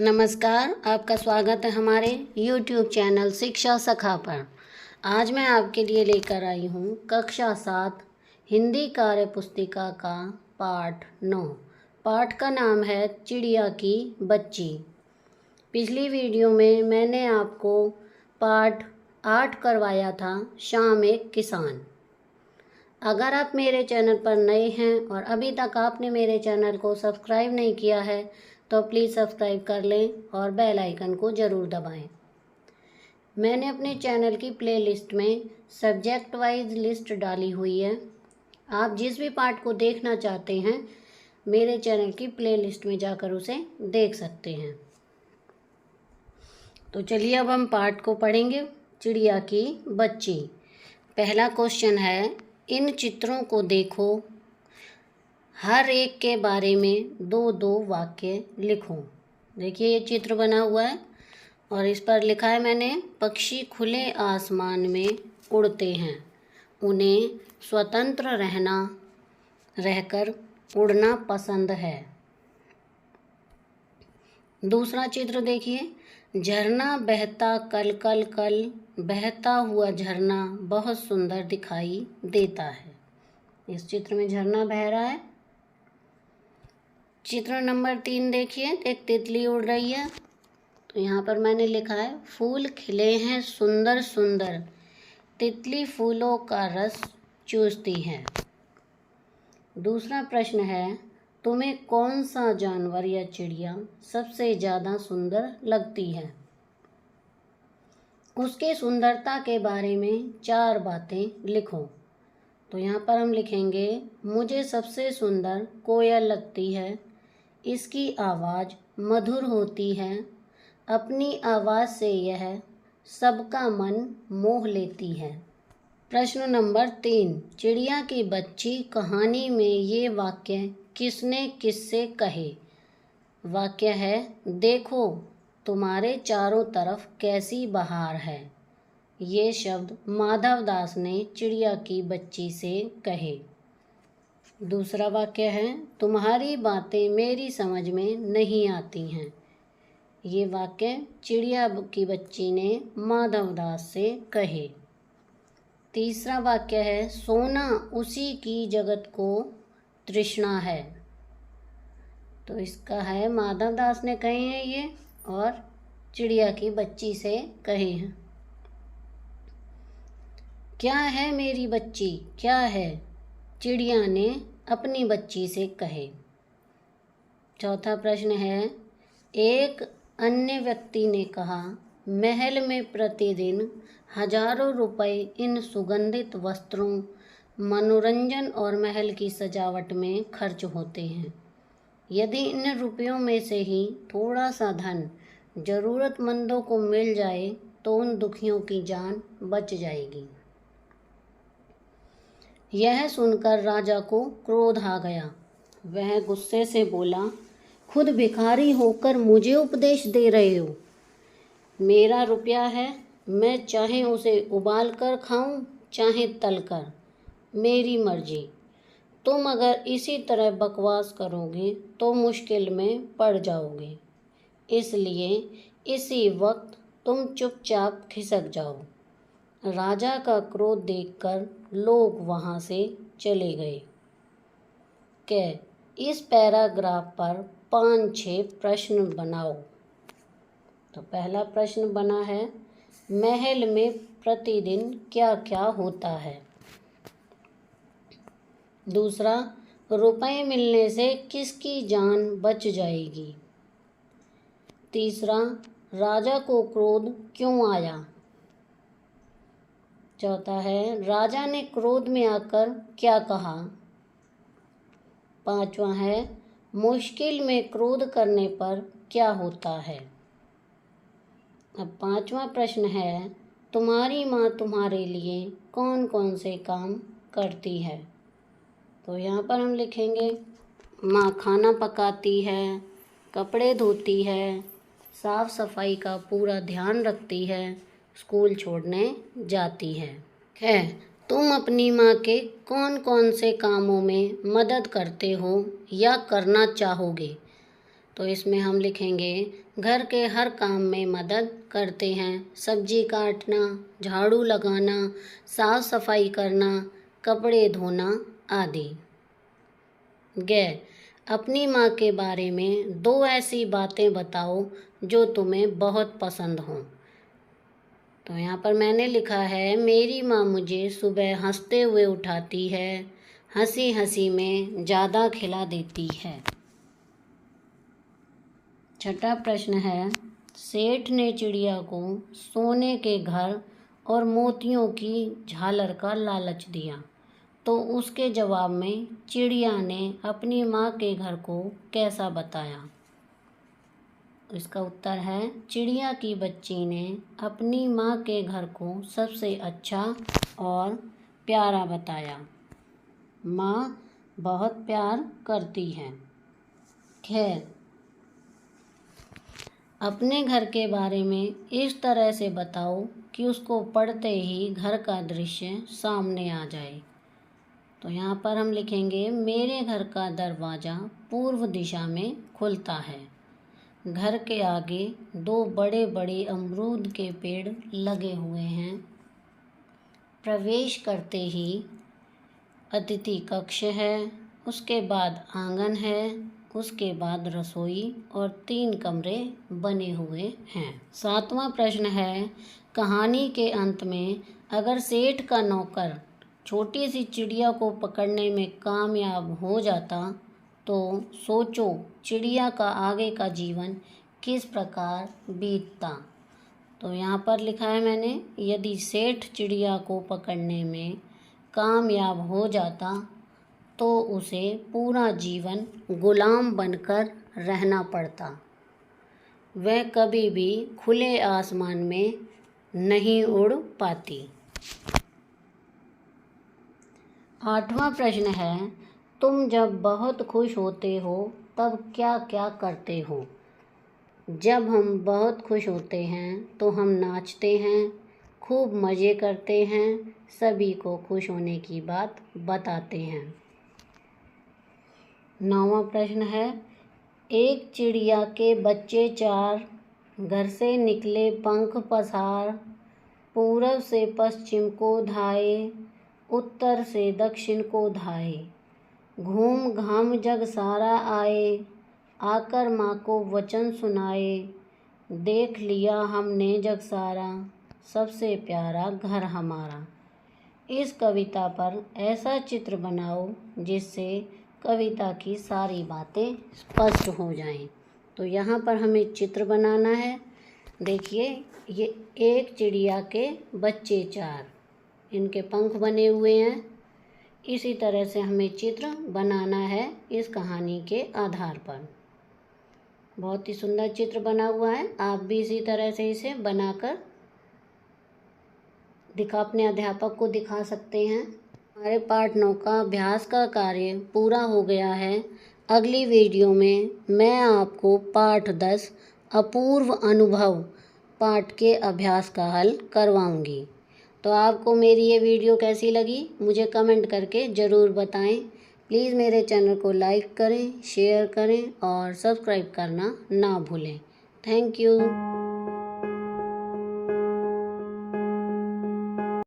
नमस्कार, आपका स्वागत है हमारे YouTube चैनल शिक्षा सखा पर। आज मैं आपके लिए लेकर आई हूँ कक्षा 7 हिंदी कार्य पुस्तिका का पाठ 9। पाठ का नाम है चिड़िया की बच्ची। पिछली वीडियो में मैंने आपको पाठ 8 करवाया था, शाम एक किसान। अगर आप मेरे चैनल पर नए हैं और अभी तक आपने मेरे चैनल को सब्सक्राइब नहीं किया है तो प्लीज़ सब्सक्राइब कर लें और बेल आइकन को ज़रूर दबाएं। मैंने अपने चैनल की प्लेलिस्ट में सब्जेक्ट वाइज लिस्ट डाली हुई है। आप जिस भी पार्ट को देखना चाहते हैं मेरे चैनल की प्लेलिस्ट में जाकर उसे देख सकते हैं। तो चलिए अब हम पार्ट को पढ़ेंगे। चिड़िया की बच्ची। पहला क्वेश्चन है, इन चित्रों को देखो, हर एक के बारे में 2-2 वाक्य लिखो। देखिए ये चित्र बना हुआ है और इस पर लिखा है मैंने, पक्षी खुले आसमान में उड़ते हैं, उन्हें स्वतंत्र रहकर उड़ना पसंद है। दूसरा चित्र देखिए, झरना बहता कल कल कल, बहता हुआ झरना बहुत सुंदर दिखाई देता है। इस चित्र में झरना बह रहा है। चित्र नंबर 3 देखिए, एक तितली उड़ रही है। तो यहाँ पर मैंने लिखा है, फूल खिले हैं सुंदर सुंदर, तितली फूलों का रस चूसती है। दूसरा प्रश्न है, तुम्हें कौन सा जानवर या चिड़िया सबसे ज़्यादा सुंदर लगती है? उसके सुंदरता के बारे में 4 बातें लिखो। तो यहाँ पर हम लिखेंगे, मुझे सबसे सुंदर कोयल लगती है, इसकी आवाज़ मधुर होती है, अपनी आवाज़ से यह सबका मन मोह लेती है। प्रश्न नंबर 3, चिड़िया की बच्ची कहानी में ये वाक्य किसने किससे कहे? वाक्य है, देखो तुम्हारे चारों तरफ कैसी बहार है। ये शब्द माधव दास ने चिड़िया की बच्ची से कहे। दूसरा वाक्य है, तुम्हारी बातें मेरी समझ में नहीं आती हैं। ये वाक्य चिड़िया की बच्ची ने माधव दास से कहे। तीसरा वाक्य है, सोना उसी की जगत को तृष्णा है। तो इसका है माधव दास ने कहे हैं ये और चिड़िया की बच्ची से कहे हैं। क्या है मेरी बच्ची, क्या है? चिड़िया ने अपनी बच्ची से कहे। चौथा प्रश्न है, एक अन्य व्यक्ति ने कहा, महल में प्रतिदिन हजारों रुपए इन सुगंधित वस्त्रों, मनोरंजन और महल की सजावट में खर्च होते हैं। यदि इन रुपयों में से ही थोड़ा सा धन ज़रूरतमंदों को मिल जाए तो उन दुखियों की जान बच जाएगी। यह सुनकर राजा को क्रोध आ गया। वह गुस्से से बोला, खुद भिखारी होकर मुझे उपदेश दे रहे हो? मेरा रुपया है, मैं चाहे उसे उबाल कर खाऊं चाहे तल कर, मेरी मर्जी। तुम अगर इसी तरह बकवास करोगे तो मुश्किल में पड़ जाओगे, इसलिए इसी वक्त तुम चुपचाप खिसक जाओ। राजा का क्रोध देखकर लोग वहाँ से चले गए। इस पैराग्राफ पर 5-6 प्रश्न बनाओ। तो पहला प्रश्न बना है, महल में प्रतिदिन क्या क्या होता है? दूसरा, रुपए मिलने से किसकी जान बच जाएगी? तीसरा, राजा को क्रोध क्यों आया? चौथा है, राजा ने क्रोध में आकर क्या कहा? पांचवा है, मुश्किल में क्रोध करने पर क्या होता है? अब पांचवा प्रश्न है, तुम्हारी माँ तुम्हारे लिए कौन कौन से काम करती है? तो यहाँ पर हम लिखेंगे, माँ खाना पकाती है, कपड़े धोती है, साफ सफाई का पूरा ध्यान रखती है, स्कूल छोड़ने जाती है। तुम अपनी माँ के कौन कौन से कामों में मदद करते हो या करना चाहोगे? तो इसमें हम लिखेंगे घर के हर काम में मदद करते हैं, सब्जी काटना, झाड़ू लगाना, साफ सफाई करना, कपड़े धोना आदि। ग, अपनी माँ के बारे में 2 ऐसी बातें बताओ जो तुम्हें बहुत पसंद हों। तो यहाँ पर मैंने लिखा है, मेरी माँ मुझे सुबह हंसते हुए उठाती है, हंसी हंसी में ज़्यादा खिला देती है। छठा प्रश्न है, सेठ ने चिड़िया को सोने के घर और मोतियों की झालर का लालच दिया, तो उसके जवाब में चिड़िया ने अपनी माँ के घर को कैसा बताया। इसका उत्तर है, चिड़िया की बच्ची ने अपनी माँ के घर को सबसे अच्छा और प्यारा बताया। माँ बहुत प्यार करती है। खैर, अपने घर के बारे में इस तरह से बताओ कि उसको पढ़ते ही घर का दृश्य सामने आ जाए। तो यहाँ पर हम लिखेंगे, मेरे घर का दरवाज़ा पूर्व दिशा में खुलता है। घर के आगे 2 बड़े बड़े अमरूद के पेड़ लगे हुए हैं। प्रवेश करते ही अतिथि कक्ष है, उसके बाद आंगन है, उसके बाद रसोई और 3 कमरे बने हुए हैं। 7वां प्रश्न है, कहानी के अंत में अगर सेठ का नौकर छोटी सी चिड़िया को पकड़ने में कामयाब हो जाता तो सोचो चिड़िया का आगे का जीवन किस प्रकार बीतता। तो यहाँ पर लिखा है मैंने, यदि सेठ चिड़िया को पकड़ने में कामयाब हो जाता तो उसे पूरा जीवन गुलाम बनकर रहना पड़ता। वह कभी भी खुले आसमान में नहीं उड़ पाती। 8वां प्रश्न है, तुम जब बहुत खुश होते हो तब क्या क्या करते हो। जब हम बहुत खुश होते हैं तो हम नाचते हैं, खूब मज़े करते हैं, सभी को खुश होने की बात बताते हैं। 9वां प्रश्न है, एक चिड़िया के बच्चे 4, घर से निकले पंख पसार, पूरब से पश्चिम को धाए, उत्तर से दक्षिण को धाए, घूम घाम जग सारा आए, आकर माँ को वचन सुनाए, देख लिया हमने जग सारा, सबसे प्यारा घर हमारा। इस कविता पर ऐसा चित्र बनाओ जिससे कविता की सारी बातें स्पष्ट हो जाएं। तो यहाँ पर हमें चित्र बनाना है। देखिए, ये एक चिड़िया के बच्चे 4, इनके पंख बने हुए हैं। इसी तरह से हमें चित्र बनाना है इस कहानी के आधार पर। बहुत ही सुंदर चित्र बना हुआ है। आप भी इसी तरह से इसे बनाकर अपने अध्यापक को दिखा सकते हैं। हमारे पाठ 9 का अभ्यास का कार्य पूरा हो गया है। अगली वीडियो में मैं आपको पाठ 10 अपूर्व अनुभव पाठ के अभ्यास का हल करवाऊंगी। तो आपको मेरी ये वीडियो कैसी लगी मुझे कमेंट करके ज़रूर बताएं। प्लीज़ मेरे चैनल को लाइक करें, शेयर करें और सब्सक्राइब करना ना भूलें। Thank you.